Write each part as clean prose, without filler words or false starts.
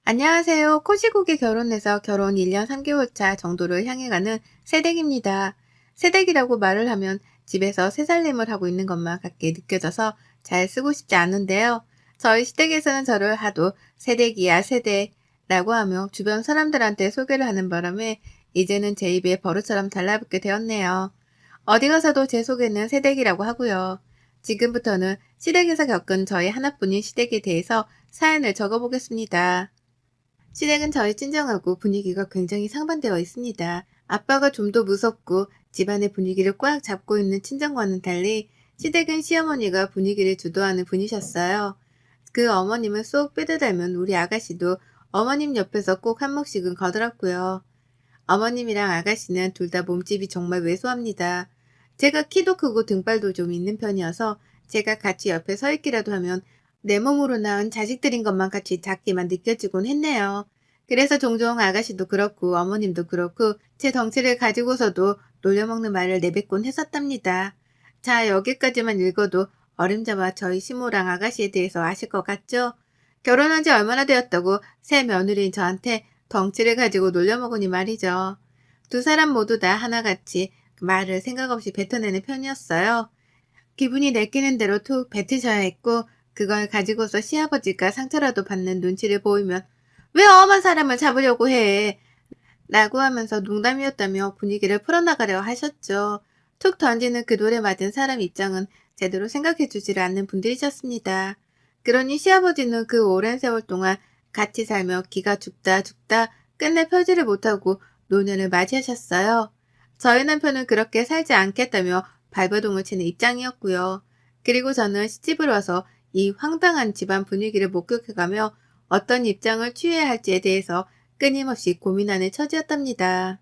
안녕하세요. 코시국에 결혼해서 결혼 1년 3개월 차 정도를 향해 가는 새댁입니다. 새댁이라고 말을 하면 집에서 새살림을 하고 있는 것만 같게 느껴져서 잘 쓰고 싶지 않은데요. 저희 시댁에서는 저를 하도 새댁이야 새댁라고 하며 주변 사람들한테 소개를 하는 바람에 이제는 제 입에 버릇처럼 달라붙게 되었네요. 어디 가서도 제 소개는 새댁이라고 하고요. 지금부터는 시댁에서 겪은 저희 하나뿐인 시댁에 대해서 사연을 적어보겠습니다. 시댁은 저희 친정하고 분위기가 굉장히 상반되어 있습니다. 아빠가 좀 더 무섭고 집안의 분위기를 꽉 잡고 있는 친정과는 달리 시댁은 시어머니가 분위기를 주도하는 분이셨어요. 그 어머님은 쏙 빼다 닮은 우리 아가씨도 어머님 옆에서 꼭 한몫씩은 거들었고요. 어머님이랑 아가씨는 둘 다 몸집이 정말 왜소합니다. 제가 키도 크고 등발도 좀 있는 편이어서 제가 같이 옆에 서 있기라도 하면 내 몸으로 낳은 자식들인 것만 같이 작게만 느껴지곤 했네요. 그래서 종종 아가씨도 그렇고 어머님도 그렇고 제 덩치를 가지고서도 놀려먹는 말을 내뱉곤 했었답니다. 자, 여기까지만 읽어도 어림잡아 저희 시모랑 아가씨에 대해서 아실 것 같죠? 결혼한 지 얼마나 되었다고 새 며느리인 저한테 덩치를 가지고 놀려먹으니 말이죠. 두 사람 모두 다 하나같이 말을 생각 없이 뱉어내는 편이었어요. 기분이 내키는 대로 툭 뱉으셔야 했고 그걸 가지고서 시아버지가 상처라도 받는 눈치를 보이면 왜 엄한 사람을 잡으려고 해? 라고 하면서 농담이었다며 분위기를 풀어나가려 하셨죠. 툭 던지는 그 돌에 맞은 사람 입장은 제대로 생각해주지를 않는 분들이셨습니다. 그러니 시아버지는 그 오랜 세월 동안 같이 살며 기가 죽다 죽다 끝내 펴지를 못하고 노년을 맞이하셨어요. 저희 남편은 그렇게 살지 않겠다며 발버둥을 치는 입장이었고요. 그리고 저는 시집을 와서 이 황당한 집안 분위기를 목격해가며 어떤 입장을 취해야 할지에 대해서 끊임없이 고민하는 처지였답니다.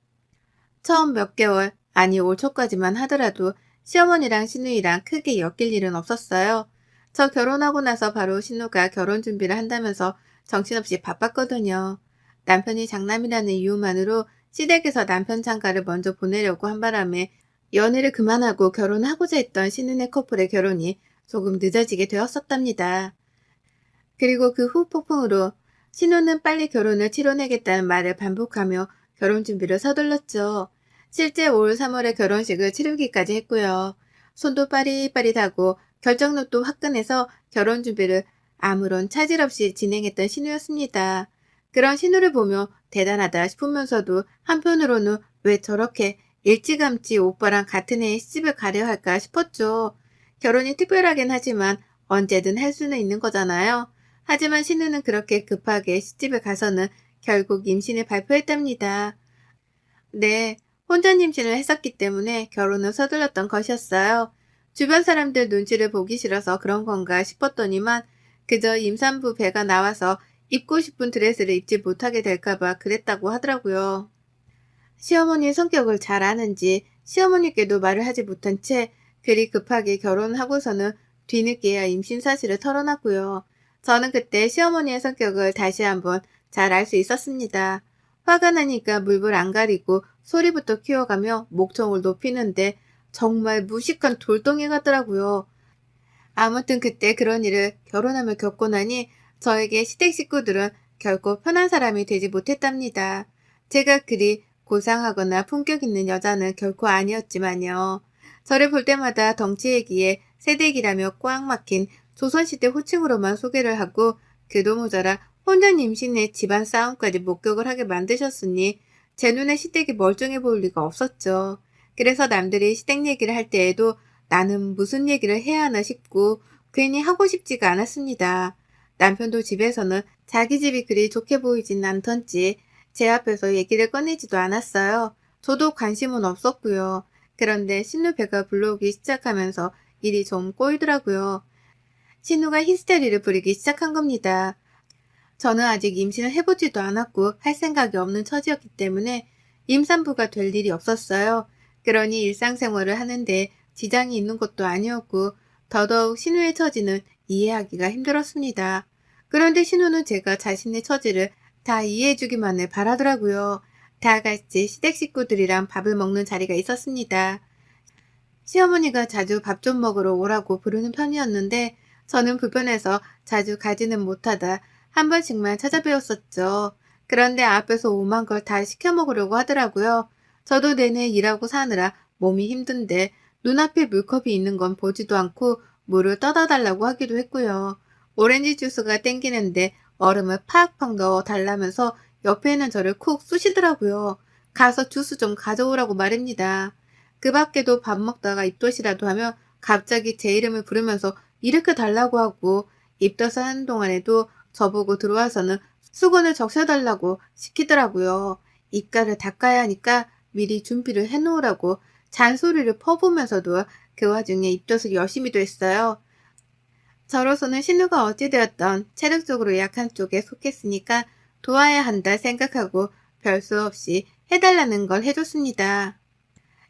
처음 몇 개월, 아니 올 초까지만 하더라도 시어머니랑 시누이랑 크게 엮일 일은 없었어요. 저 결혼하고 나서 바로 신우가 결혼 준비를 한다면서 정신없이 바빴거든요. 남편이 장남이라는 이유만으로 시댁에서 남편 장가를 먼저 보내려고 한 바람에 연애를 그만하고 결혼하고자 했던 신혼의 커플의 결혼이 조금 늦어지게 되었었답니다. 그리고 그 후 폭풍으로 신우는 빨리 결혼을 치러내겠다는 말을 반복하며 결혼 준비를 서둘렀죠. 실제 올 3월에 결혼식을 치르기까지 했고요. 손도 빠릿빠릿하고 결정력도 화끈해서 결혼 준비를 아무런 차질 없이 진행했던 신우였습니다. 그런 신우를 보며 대단하다 싶으면서도 한편으로는 왜 저렇게 일찌감치 오빠랑 같은 해에 시집을 가려 할까 싶었죠. 결혼이 특별하긴 하지만 언제든 할 수는 있는 거잖아요. 하지만 신우는 그렇게 급하게 시집에 가서는 결국 임신을 발표했답니다. 네, 혼전 임신을 했었기 때문에 결혼을 서둘렀던 것이었어요. 주변 사람들 눈치를 보기 싫어서 그런 건가 싶었더니만 그저 임산부 배가 나와서 입고 싶은 드레스를 입지 못하게 될까봐 그랬다고 하더라고요. 시어머니의 성격을 잘 아는지 시어머니께도 말을 하지 못한 채 그리 급하게 결혼하고서는 뒤늦게야 임신 사실을 털어놨고요. 저는 그때 시어머니의 성격을 다시 한번 잘 알 수 있었습니다. 화가 나니까 물불 안 가리고 소리부터 키워가며 목청을 높이는데 정말 무식한 돌덩이 같더라고요. 아무튼 그때 그런 일을 결혼하며 겪고 나니 저에게 시댁 식구들은 결코 편한 사람이 되지 못했답니다. 제가 그리 고상하거나 품격 있는 여자는 결코 아니었지만요. 저를 볼 때마다 덩치 얘기에 새댁이라며 꽉 막힌 조선시대 호칭으로만 소개를 하고 그도 모자라 혼전 임신의 집안 싸움까지 목격을 하게 만드셨으니 제 눈에 시댁이 멀쩡해 보일 리가 없었죠. 그래서 남들이 시댁 얘기를 할 때에도 나는 무슨 얘기를 해야 하나 싶고 괜히 하고 싶지가 않았습니다. 남편도 집에서는 자기 집이 그리 좋게 보이진 않던지 제 앞에서 얘기를 꺼내지도 않았어요. 저도 관심은 없었고요. 그런데 신우 배가 불러오기 시작하면서 일이 좀 꼬이더라고요. 신우가 히스테리를 부리기 시작한 겁니다. 저는 아직 임신을 해보지도 않았고 할 생각이 없는 처지였기 때문에 임산부가 될 일이 없었어요. 그러니 일상생활을 하는데 지장이 있는 것도 아니었고 더더욱 신우의 처지는 이해하기가 힘들었습니다. 그런데 신우는 제가 자신의 처지를 다 이해해주기만을 바라더라고요. 다 같이 시댁 식구들이랑 밥을 먹는 자리가 있었습니다. 시어머니가 자주 밥 좀 먹으러 오라고 부르는 편이었는데 저는 불편해서 자주 가지는 못하다 한 번씩만 찾아뵈었었죠. 그런데 앞에서 오만 걸 다 시켜 먹으려고 하더라고요. 저도 내내 일하고 사느라 몸이 힘든데 눈앞에 물컵이 있는 건 보지도 않고 물을 떠다 달라고 하기도 했고요. 오렌지 주스가 땡기는데 얼음을 팍팍 넣어 달라면서 옆에 있는 저를 쿡 쑤시더라고요. 가서 주스 좀 가져오라고 말입니다. 그 밖에도 밥 먹다가 입덧이라도 하면 갑자기 제 이름을 부르면서 일으켜 달라고 하고 입덧을 하는 동안에도 저보고 들어와서는 수건을 적셔달라고 시키더라고요. 입가를 닦아야 하니까 미리 준비를 해놓으라고 잔소리를 퍼부으면서도 그 와중에 입덧을 열심히도 했어요. 저로서는 신우가 어찌되었던 체력적으로 약한 쪽에 속했으니까 도와야 한다 생각하고 별 수 없이 해달라는 걸 해줬습니다.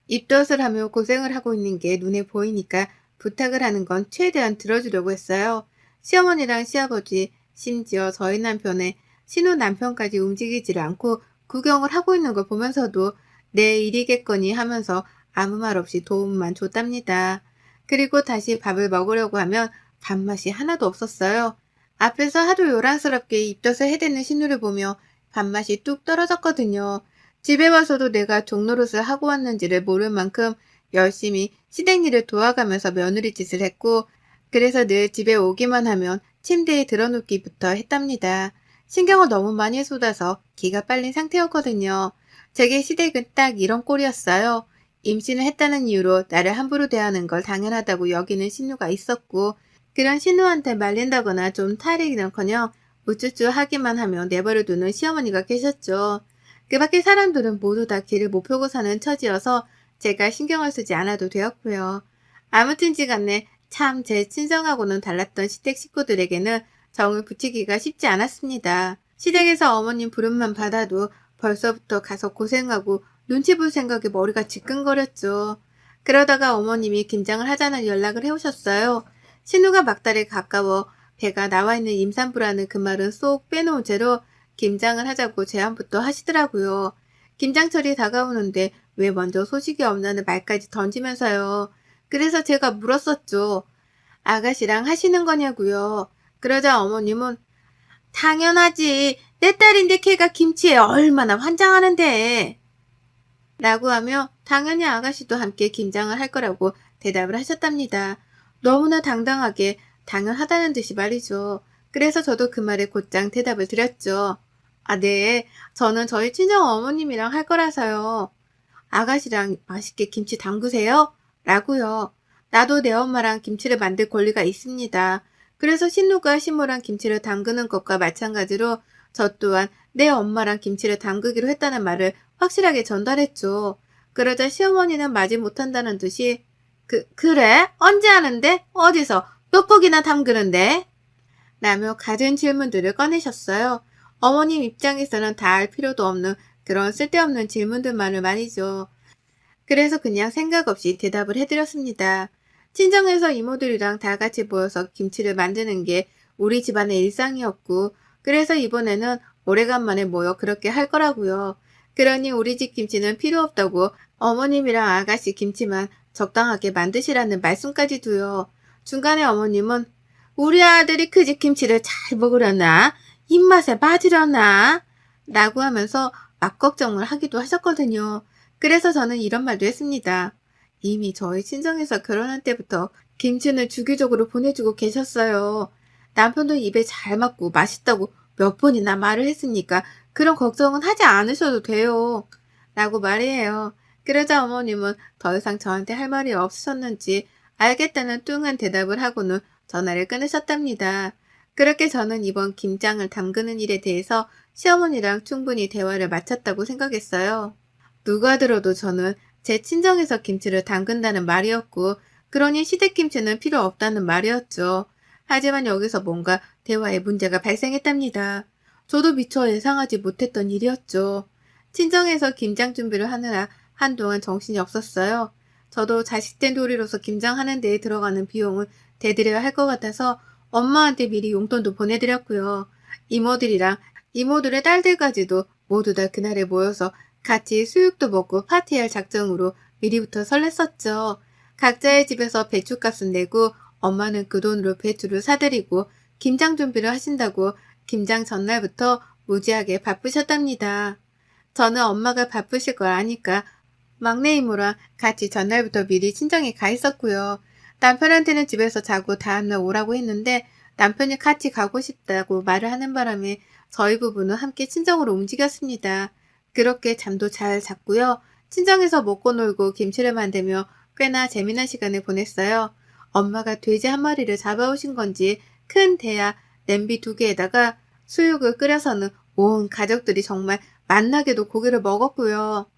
입덧을 하며 고생을 하고 있는 게 눈에 보이니까 부탁을 하는 건 최대한 들어주려고 했어요. 시어머니랑 시아버지, 심지어 저희 남편의 신우 남편까지 움직이지를 않고 구경을 하고 있는 걸 보면서도 내 일이겠거니 하면서 아무 말 없이 도움만 줬답니다. 그리고 다시 밥을 먹으려고 하면 밥맛이 하나도 없었어요. 앞에서 하도 요란스럽게 입덧을 해대는 신우를 보며 밥맛이 뚝 떨어졌거든요. 집에 와서도 내가 종노릇을 하고 왔는지를 모를 만큼 열심히 시댁일을 도와가면서 며느리 짓을 했고, 그래서 늘 집에 오기만 하면 침대에 들어눕기부터 했답니다. 신경을 너무 많이 쏟아서 기가 빨린 상태였거든요. 제게 시댁은 딱 이런 꼴이었어요. 임신을 했다는 이유로 나를 함부로 대하는 걸 당연하다고 여기는 신우가 있었고, 그런 신우한테 말린다거나 좀 탈이는커녕 우쭈쭈 하기만 하며 내버려두는 시어머니가 계셨죠. 그 밖에 사람들은 모두 다 길을 못 펴고 사는 처지여서 제가 신경을 쓰지 않아도 되었고요. 아무튼지간에 참 제 친정하고는 달랐던 시댁 식구들에게는 정을 붙이기가 쉽지 않았습니다. 시댁에서 어머님 부름만 받아도 벌써부터 가서 고생하고 눈치 볼 생각에 머리가 지끈거렸죠. 그러다가 어머님이 김장을 하자는 연락을 해오셨어요. 신우가 막달에 가까워 배가 나와 있는 임산부라는 그 말은 쏙 빼놓은 채로 김장을 하자고 제안부터 하시더라고요. 김장철이 다가오는데 왜 먼저 소식이 없나는 말까지 던지면서요. 그래서 제가 물었었죠. 아가씨랑 하시는 거냐고요. 그러자 어머님은 당연하지. 내 딸인데 걔가 김치에 얼마나 환장하는데. 라고 하며 당연히 아가씨도 함께 김장을 할 거라고 대답을 하셨답니다. 너무나 당당하게 당연하다는 듯이 말이죠. 그래서 저도 그 말에 곧장 대답을 드렸죠. 아, 네. 저는 저희 친정 어머님이랑 할 거라서요. 아가씨랑 맛있게 김치 담그세요? 라고요. 나도 내 엄마랑 김치를 만들 권리가 있습니다. 그래서 신우가 시모랑 김치를 담그는 것과 마찬가지로 저 또한 내 엄마랑 김치를 담그기로 했다는 말을 확실하게 전달했죠. 그러자 시어머니는 마지 못한다는 듯이 그래? 언제 하는데? 어디서? 몇 폭이나 담그는데? 라며 갖은 질문들을 꺼내셨어요. 어머님 입장에서는 다 알 필요도 없는 그런 쓸데없는 질문들만을 말이죠. 그래서 그냥 생각 없이 대답을 해드렸습니다. 친정에서 이모들이랑 다 같이 모여서 김치를 만드는 게 우리 집안의 일상이었고, 그래서 이번에는 오래간만에 모여 그렇게 할 거라고요. 그러니 우리 집 김치는 필요 없다고 어머님이랑 아가씨 김치만 적당하게 만드시라는 말씀까지 두요. 중간에 어머님은 우리 아들이 그 집 김치를 잘 먹으려나? 입맛에 맞으려나? 라고 하면서 막 걱정을 하기도 하셨거든요. 그래서 저는 이런 말도 했습니다. 이미 저희 친정에서 결혼할 때부터 김치는 주기적으로 보내주고 계셨어요. 남편도 입에 잘 맞고 맛있다고 몇 번이나 말을 했으니까 그런 걱정은 하지 않으셔도 돼요. 라고 말이에요. 그러자 어머님은 더 이상 저한테 할 말이 없으셨는지 알겠다는 뚱한 대답을 하고는 전화를 끊으셨답니다. 그렇게 저는 이번 김장을 담그는 일에 대해서 시어머니랑 충분히 대화를 마쳤다고 생각했어요. 누가 들어도 저는 제 친정에서 김치를 담근다는 말이었고, 그러니 시댁김치는 필요 없다는 말이었죠. 하지만 여기서 뭔가 대화에 문제가 발생했답니다. 저도 미처 예상하지 못했던 일이었죠. 친정에서 김장 준비를 하느라 한동안 정신이 없었어요. 저도 자식된 도리로서 김장하는 데에 들어가는 비용을 대드려야 할 것 같아서 엄마한테 미리 용돈도 보내드렸고요. 이모들이랑 이모들의 딸들까지도 모두 다 그날에 모여서 같이 수육도 먹고 파티할 작정으로 미리부터 설렜었죠. 각자의 집에서 배추값은 내고 엄마는 그 돈으로 배추를 사드리고 김장 준비를 하신다고 김장 전날부터 무지하게 바쁘셨답니다. 저는 엄마가 바쁘실 걸 아니까 막내 이모랑 같이 전날부터 미리 친정에 가 있었고요. 남편한테는 집에서 자고 다음날 오라고 했는데 남편이 같이 가고 싶다고 말을 하는 바람에 저희 부부는 함께 친정으로 움직였습니다. 그렇게 잠도 잘 잤고요. 친정에서 먹고 놀고 김치를 만들며 꽤나 재미난 시간을 보냈어요. 엄마가 돼지 한 마리를 잡아오신 건지 큰 대야 냄비 2개에다가 수육을 끓여서는 온 가족들이 정말 맛나게도 고기를 먹었고요.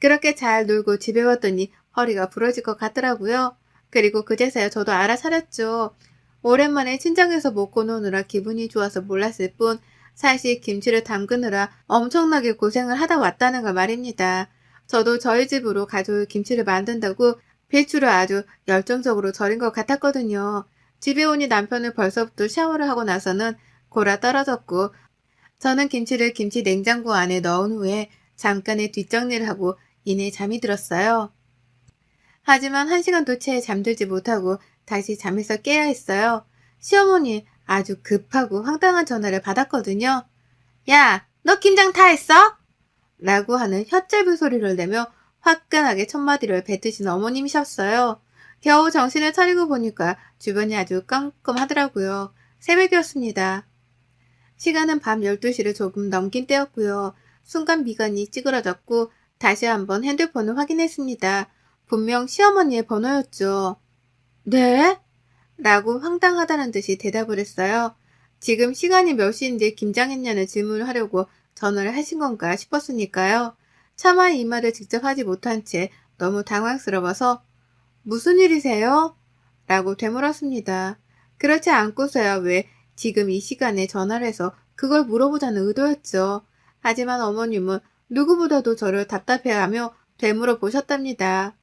그렇게 잘 놀고 집에 왔더니 허리가 부러질 것 같더라고요. 그리고 그제서야 저도 알아차렸죠. 오랜만에 친정에서 먹고 노느라 기분이 좋아서 몰랐을 뿐 사실 김치를 담그느라 엄청나게 고생을 하다 왔다는 걸 말입니다. 저도 저희 집으로 가져올 김치를 만든다고 배추를 아주 열정적으로 절인 것 같았거든요. 집에 오니 남편은 벌써부터 샤워를 하고 나서는 골아 떨어졌고 저는 김치를 김치 냉장고 안에 넣은 후에 잠깐의 뒷정리를 하고 이내 잠이 들었어요. 하지만 1시간도 채 잠들지 못하고 다시 잠에서 깨야 했어요. 시어머니 아주 급하고 황당한 전화를 받았거든요. 야, 너 김장 다 했어? 라고 하는 혓짧은 소리를 내며 화끈하게 첫마디를 뱉으신 어머님이셨어요. 겨우 정신을 차리고 보니까 주변이 아주 깜깜하더라고요. 새벽이었습니다. 시간은 밤 12시를 조금 넘긴 때였고요. 순간 미간이 찌그러졌고 다시 한번 핸드폰을 확인했습니다. 분명 시어머니의 번호였죠. 네? 라고 황당하다는 듯이 대답을 했어요. 지금 시간이 몇 시인데 김장했냐는 질문을 하려고 전화를 하신 건가 싶었으니까요. 차마 이 말을 직접 하지 못한 채 너무 당황스러워서 무슨 일이세요? 라고 되물었습니다. 그렇지 않고서야 왜 지금 이 시간에 전화를 해서 그걸 물어보자는 의도였죠. 하지만 어머님은 누구보다도 저를 답답해하며 되물어 보셨답니다.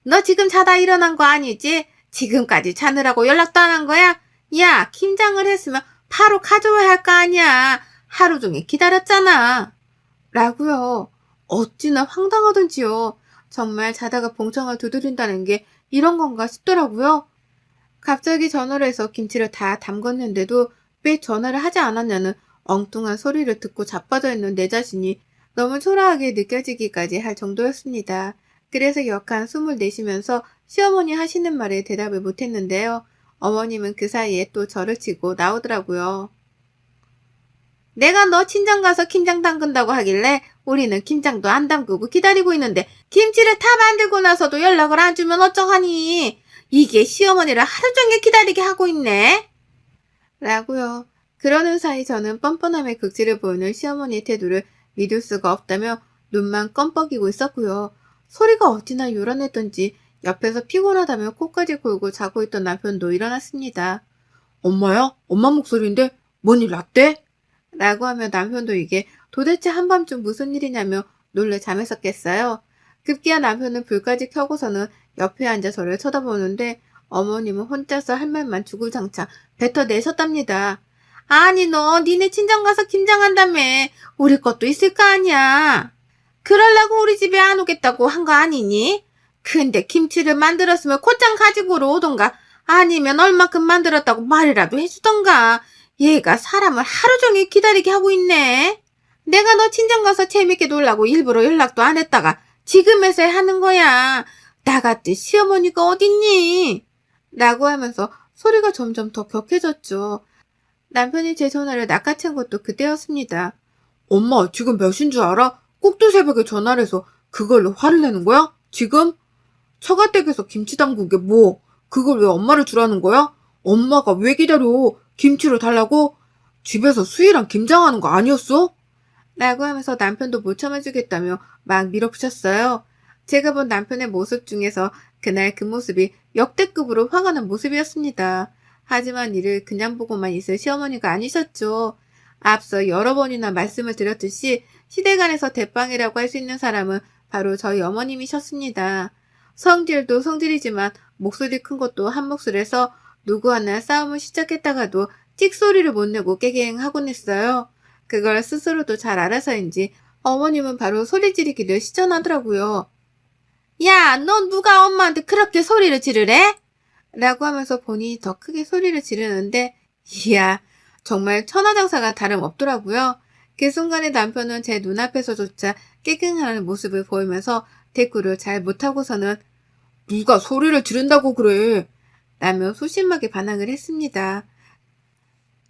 너 지금 자다 일어난 거 아니지? 지금까지 자느라고 연락도 안 한 거야? 야, 김장을 했으면 바로 가져와야 할 거 아니야. 하루 종일 기다렸잖아. 라고요. 어찌나 황당하던지요. 정말 자다가 봉창을 두드린다는 게 이런 건가 싶더라고요. 갑자기 전화를 해서 김치를 다 담궜는데도 왜 전화를 하지 않았냐는 엉뚱한 소리를 듣고 자빠져 있는 내 자신이 너무 초라하게 느껴지기까지 할 정도였습니다. 그래서 역한 숨을 내쉬면서 시어머니 하시는 말에 대답을 못했는데요. 어머님은 그 사이에 또 저를 치고 나오더라고요. 내가 너 친정 가서 김장 담근다고 하길래 우리는 김장도 안 담그고 기다리고 있는데 김치를 다 만들고 나서도 연락을 안 주면 어쩌하니? 이게 시어머니를 하루 종일 기다리게 하고 있네. 라고요. 그러는 사이 저는 뻔뻔함의 극치를 보이는 시어머니의 태도를 믿을 수가 없다며 눈만 껌뻑이고 있었고요. 소리가 어찌나 요란했던지 옆에서 피곤하다며 코까지 골고 자고 있던 남편도 일어났습니다. 엄마야? 엄마 목소리인데 뭔 일 났대? 라고 하며 남편도 이게 도대체 한밤중 무슨 일이냐며 놀래 잠에서 깼어요. 급기야 남편은 불까지 켜고서는 옆에 앉아 저를 쳐다보는데 어머님은 혼자서 할 말만 주구장창 뱉어내셨답니다. 아니 너 니네 친정 가서 김장한다며 우리 것도 있을 거 아니야. 그러려고 우리 집에 안 오겠다고 한 거 아니니? 근데 김치를 만들었으면 곧장 가지고 오던가 아니면 얼마큼 만들었다고 말이라도 해주던가. 얘가 사람을 하루 종일 기다리게 하고 있네. 내가 너 친정 가서 재밌게 놀라고 일부러 연락도 안 했다가 지금에서야 하는 거야. 나 같은 시어머니가 어딨니? 라고 하면서 소리가 점점 더 격해졌죠. 남편이 제 전화를 낚아챈 것도 그때였습니다. 엄마 지금 몇 시인 줄 알아? 꼭두 새벽에 전화를 해서 그걸로 화를 내는 거야? 지금? 처가댁에서 김치 담근 게 뭐? 그걸 왜 엄마를 주라는 거야? 엄마가 왜 기다려? 김치를 달라고? 집에서 수희랑 김장하는 거 아니었어? 라고 하면서 남편도 못 참아주겠다며 막 밀어붙였어요. 제가 본 남편의 모습 중에서 그날 그 모습이 역대급으로 화가 난 모습이었습니다. 하지만 이를 그냥 보고만 있을 시어머니가 아니셨죠. 앞서 여러 번이나 말씀을 드렸듯이 시댁안에서 대빵이라고 할 수 있는 사람은 바로 저희 어머님이셨습니다. 성질도 성질이지만 목소리 큰 것도 한 몫을해서 누구 하나 싸움을 시작했다가도 찍소리를 못 내고 깨갱하곤 했어요. 그걸 스스로도 잘 알아서인지 어머님은 바로 소리 지르기를 시전하더라고요. 야, 너 누가 엄마한테 그렇게 소리를 지르래? 라고 하면서 본인이 더 크게 소리를 지르는데 이야, 정말 천하장사가 다름없더라고요. 그 순간에 남편은 제 눈앞에서조차 깨갱하는 모습을 보이면서 대꾸를 잘 못하고서는 누가 소리를 지른다고 그래 라며 소심하게 반항을 했습니다.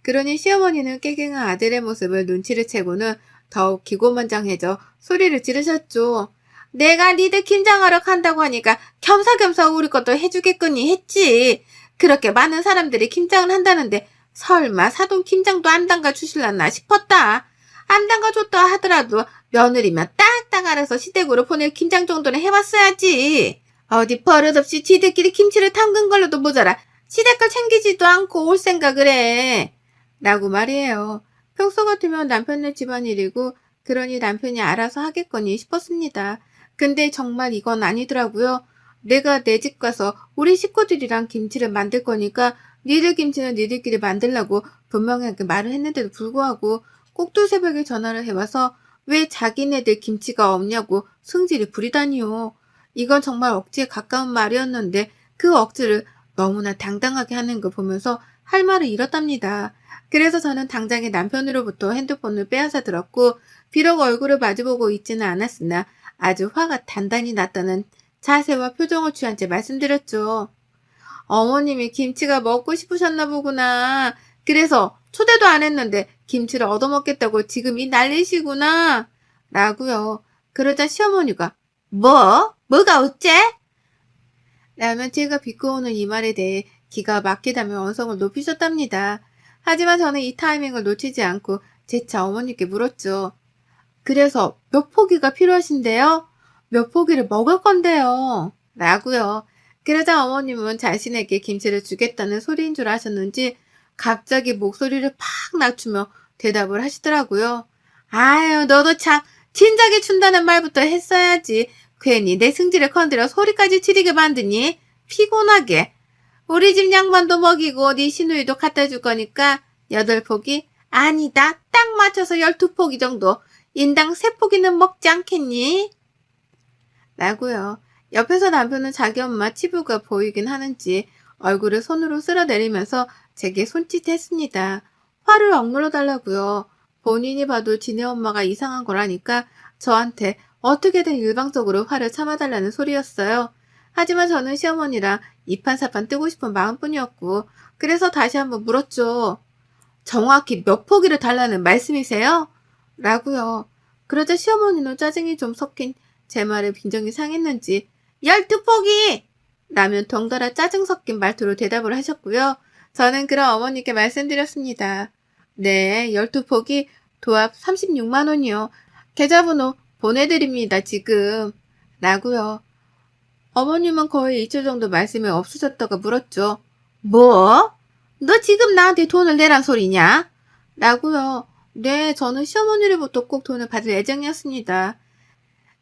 그러니 시어머니는 깨갱한 아들의 모습을 눈치를 채고는 더욱 기고만장해져 소리를 지르셨죠. 내가 니들 김장하러 간다고 하니까 겸사겸사 우리 것도 해주겠거니 했지. 그렇게 많은 사람들이 김장을 한다는데 설마 사돈 김장도 안 담가 주실라나 싶었다. 안 담가 줬다 하더라도 며느리면 딱딱 알아서 시댁으로 보낼 김장 정도는 해봤어야지. 어디 버릇없이 지들끼리 김치를 담근 걸로도 모자라 시댁 걸 챙기지도 않고 올 생각을 해. 라고 말이에요. 평소 같으면 남편네 집안일이고 그러니 남편이 알아서 하겠거니 싶었습니다. 근데 정말 이건 아니더라고요. 내가 내 집 가서 우리 식구들이랑 김치를 만들 거니까 니들 김치는 니들끼리 만들라고 분명하게 말을 했는데도 불구하고 꼭두 새벽에 전화를 해와서 왜 자기네들 김치가 없냐고 승질을 부리다니요. 이건 정말 억지에 가까운 말이었는데 그 억지를 너무나 당당하게 하는 걸 보면서 할 말을 잃었답니다. 그래서 저는 당장에 남편으로부터 핸드폰을 빼앗아 들었고 비록 얼굴을 마주보고 있지는 않았으나 아주 화가 단단히 났다는 자세와 표정을 취한 채 말씀드렸죠. 어머님이 김치가 먹고 싶으셨나 보구나. 그래서 초대도 안 했는데 김치를 얻어먹겠다고 지금 이 난리시구나. 라고요. 그러자 시어머니가 뭐가 어째? 라면 제가 비꼬는 이 말에 대해 기가 막히다며 언성을 높이셨답니다. 하지만 저는 이 타이밍을 놓치지 않고 재차 어머니께 물었죠. 그래서 몇 포기가 필요하신데요? 몇 포기를 먹을 건데요? 라고요. 그러자 어머님은 자신에게 김치를 주겠다는 소리인 줄 아셨는지 갑자기 목소리를 팍 낮추며 대답을 하시더라고요. 아유, 너도 참 진작에 준다는 말부터 했어야지. 괜히 내 승질을 건드려 소리까지 지르게 만드니 피곤하게. 우리 집 양반도 먹이고 네 시누이도 갖다 줄 거니까 8포기? 아니다. 딱 맞춰서 12포기 정도. 인당 3포기는 먹지 않겠니? 라고요. 옆에서 남편은 자기 엄마 치부가 보이긴 하는지 얼굴을 손으로 쓸어내리면서 제게 손짓했습니다. 화를 억눌러 달라고요. 본인이 봐도 지네 엄마가 이상한 거라니까 저한테 어떻게든 일방적으로 화를 참아달라는 소리였어요. 하지만 저는 시어머니랑 이판사판 뜨고 싶은 마음뿐이었고 그래서 다시 한번 물었죠. 정확히 몇 포기를 달라는 말씀이세요? 라고요. 그러자 시어머니는 짜증이 좀 섞인 제 말에 빈정이 상했는지 12포기! 라면 덩달아 짜증 섞인 말투로 대답을 하셨고요. 저는 그럼 어머니께 말씀드렸습니다. 네, 12포기 도합 36만 원이요. 계좌번호 보내드립니다, 지금. 라고요. 어머님은 거의 2초 정도 말씀이 없으셨다가 물었죠. 뭐? 너 지금 나한테 돈을 내란 소리냐? 라고요. 네, 저는 시어머니로부터 꼭 돈을 받을 예정이었습니다.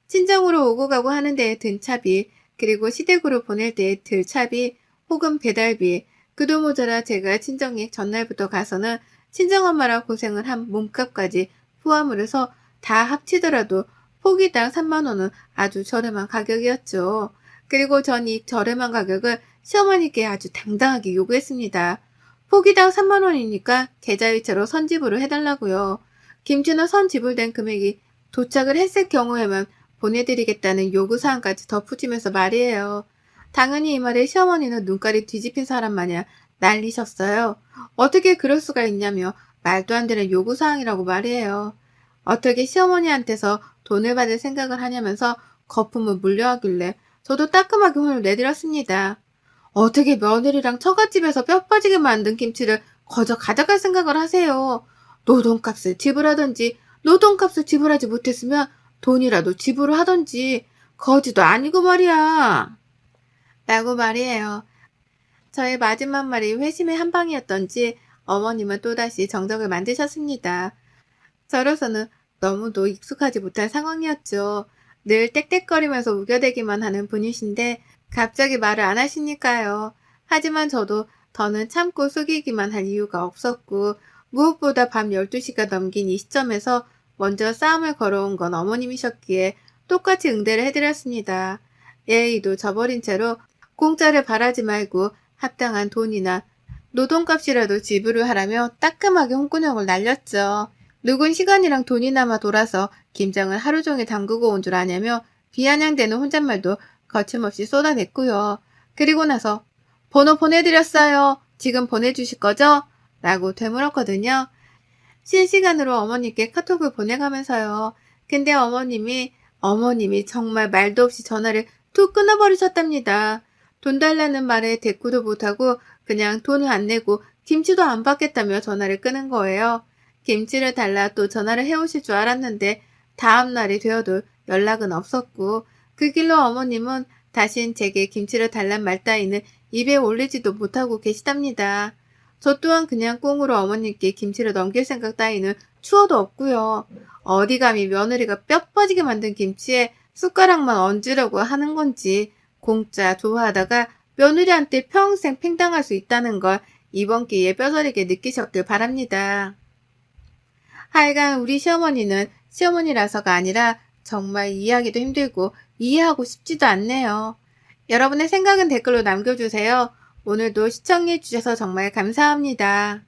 친정으로 오고 가고 하는 데에 든 차비, 그리고 시댁으로 보낼 때에 들 차비, 혹은 배달비, 그도 모자라 제가 친정에 전날부터 가서는 친정엄마랑 고생을 한 몸값까지 포함을 해서 다 합치더라도 포기당 3만 원은 아주 저렴한 가격이었죠. 그리고 전 이 저렴한 가격을 시어머니께 아주 당당하게 요구했습니다. 포기당 3만 원이니까 계좌이체로 선지불을 해달라고요. 김치는 선지불된 금액이 도착을 했을 경우에만 보내드리겠다는 요구사항까지 덧붙이면서 말이에요. 당연히 이 말에 시어머니는 눈깔이 뒤집힌 사람 마냥 난리셨어요. 어떻게 그럴 수가 있냐며 말도 안 되는 요구사항이라고 말이에요. 어떻게 시어머니한테서 돈을 받을 생각을 하냐면서 거품을 물려하길래 저도 따끔하게 혼을 내드렸습니다. 어떻게 며느리랑 처갓집에서 뼈 빠지게 만든 김치를 거저 가져갈 생각을 하세요. 노동값을 지불하든지 노동값을 지불하지 못했으면 돈이라도 지불을 하든지 거지도 아니고 말이야. 라고 말이에요. 저의 마지막 말이 회심의 한 방이었던지 어머님은 또다시 정적을 만드셨습니다. 저로서는 너무도 익숙하지 못한 상황이었죠. 늘 떽떽거리면서 우겨대기만 하는 분이신데 갑자기 말을 안 하시니까요. 하지만 저도 더는 참고 속이기만 할 이유가 없었고 무엇보다 밤 12시가 넘긴 이 시점에서 먼저 싸움을 걸어온 건 어머님이셨기에 똑같이 응대를 해드렸습니다. 예의도 저버린 채로 공짜를 바라지 말고 합당한 돈이나 노동값이라도 지불을 하라며 따끔하게 홍군형을 날렸죠. 누군 시간이랑 돈이 남아 돌아서 김장을 하루 종일 담그고 온 줄 아냐며 비아냥대는 혼잣말도 거침없이 쏟아냈고요. 그리고 나서 번호 보내드렸어요. 지금 보내주실 거죠? 라고 되물었거든요. 실시간으로 어머니께 카톡을 보내가면서요. 근데 어머님이 정말 말도 없이 전화를 툭 끊어버리셨답니다. 돈 달라는 말에 대꾸도 못하고 그냥 돈을 안 내고 김치도 안 받겠다며 전화를 끊은 거예요. 김치를 달라 또 전화를 해오실 줄 알았는데 다음 날이 되어도 연락은 없었고 그 길로 어머님은 다신 제게 김치를 달란 말 따위는 입에 올리지도 못하고 계시답니다. 저 또한 그냥 꽁으로 어머님께 김치를 넘길 생각 따위는 추워도 없고요. 어디 감히 며느리가 뼈 빠지게 만든 김치에 숟가락만 얹으려고 하는 건지 공짜 좋아하다가 며느리한테 평생 팽당할 수 있다는 걸 이번 기회에 뼈저리게 느끼셨길 바랍니다. 하여간 우리 시어머니는 시어머니라서가 아니라 정말 이해하기도 힘들고 이해하고 싶지도 않네요. 여러분의 생각은 댓글로 남겨주세요. 오늘도 시청해주셔서 정말 감사합니다.